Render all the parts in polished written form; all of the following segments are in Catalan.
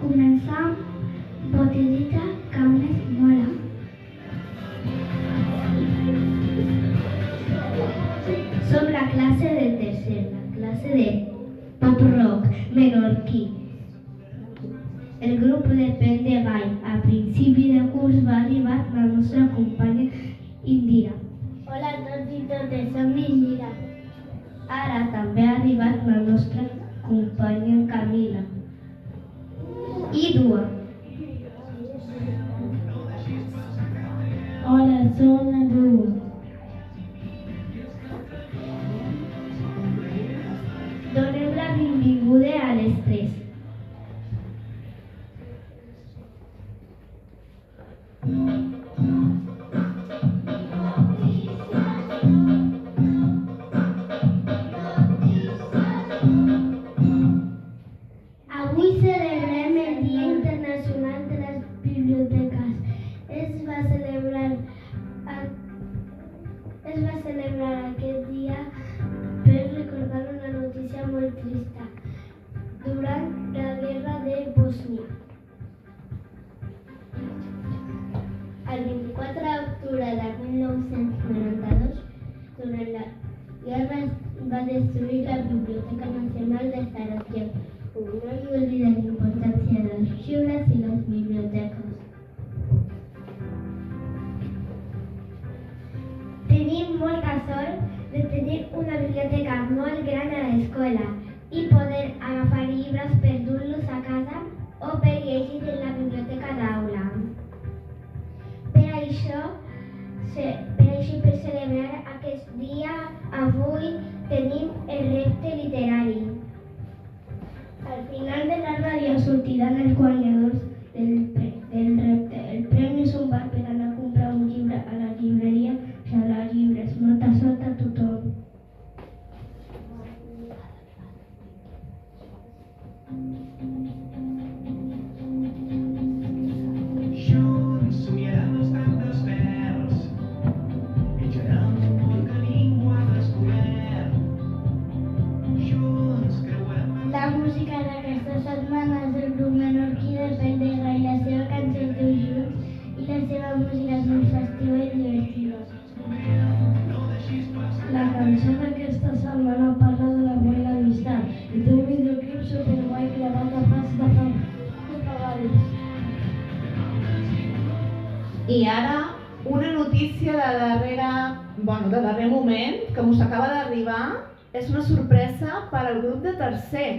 començar botellita que més mola. Som la classe de tercer, la classe de pop rock menorquí. El grup de pell de ball a principi de curs va arribar la nostra companya Indira. Hola a tots i totes, som Indira. Ara també ha arribat la nostra companya Camila. I Dua. Hola, som la Dua. Donem la benvinguda a les tres. Avui celebrem el Dia Internacional de les Biblioteques. Es va celebrar aquest dia per recordar una notícia molt trista durant la Guerra de Bòsnia. El 24 d'octubre de 1992, durant la guerra es va destruir la Biblioteca Nacional de Sarajevo. No hay olvidar la importancia de los libros y las bibliotecas. Tenim molta sort de tenir una biblioteca molt gran a l'escola i poder agafar llibres per dur-los a casa o per llegir en la biblioteca d'aula. Per això, per celebrar aquest dia, avui tenim el repte literari. Al final de la ràdio sortiran els guanyadors del repte. El premi és un bar per anar a comprar un llibre a la llibreria Xala Llibres. Molta sort a tothom. Junts somiarem estant desperts, viatjarem el que ningú ha descobert. Junts creuarem... La música d'aquesta setmana és el grup menorquí de Pell de Gai. La seva cançó es diu Junts i la seva música és molt festiva i divertida. La cançó d'aquesta setmana parla de l'amor i l'amistat i té un videoclip superguai que la banda fa vegades. I ara, una notícia de darrer moment, que us acaba d'arribar, és una sorpresa per al grup de tercer.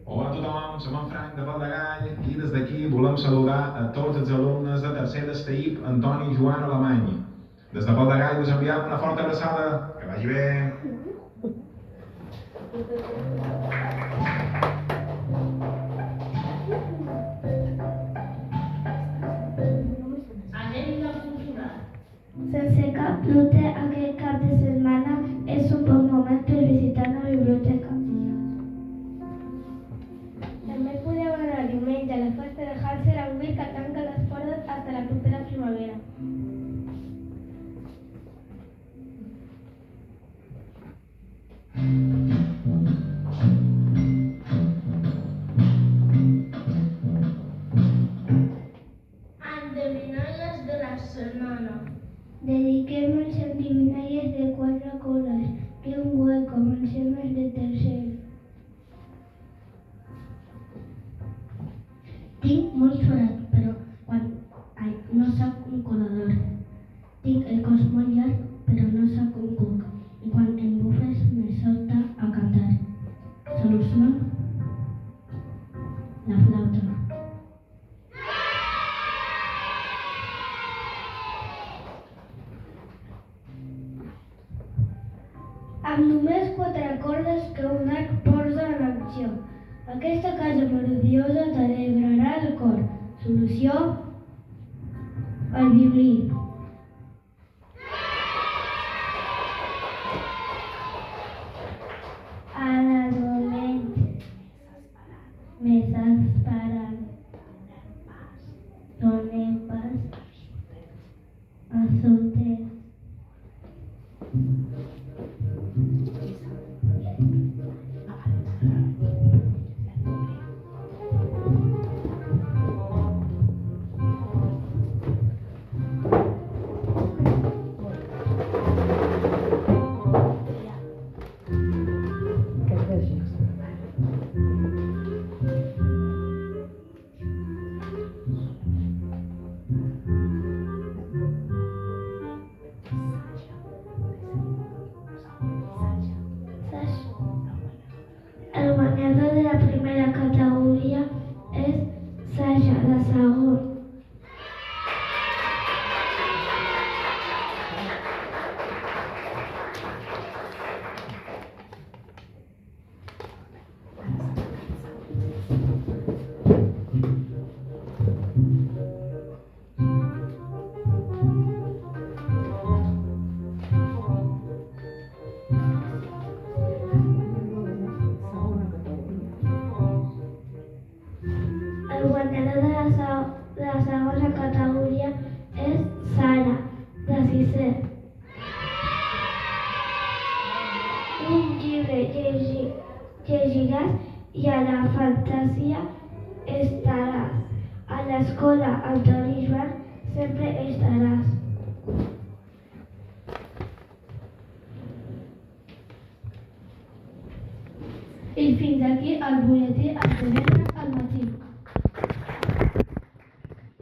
Hola a tothom, som en Frank de Pal de Gall i des d'aquí volem saludar a tots els alumnes de tercer d'Esteip, Antoni i Joan Alemany. Des de Pal de Gall us enviem una forta abraçada, que vagi bé! Sense cap dubte, aquest cap de setmana és un bon moment per visitar la biblioteca. També podeu anar diumenge a la festa de Hanser a Ubir, que tanca les portes fins la propera primavera. Endevinalles de la setmana. Dediquem els endevinalles de 4 colors, que un guai, comencem els de tercer. Tinc molt forat, però no soc un colador. Tinc el cos molt llarg, però no soc un cuc. I quan em bufes me solta a cantar. Solució? La flauta. Amb només 4 cordes que un arc posa en acció. Aquesta casa melodiosa t'alegrarà el cor. Solució? El violí. Ara dolent, més esperant. Donem pas a solter. sempre llegiràs i a la fantasia estaràs. A l'escola Antoni Joan sempre estaràs. I fins aquí el butlletí al semestre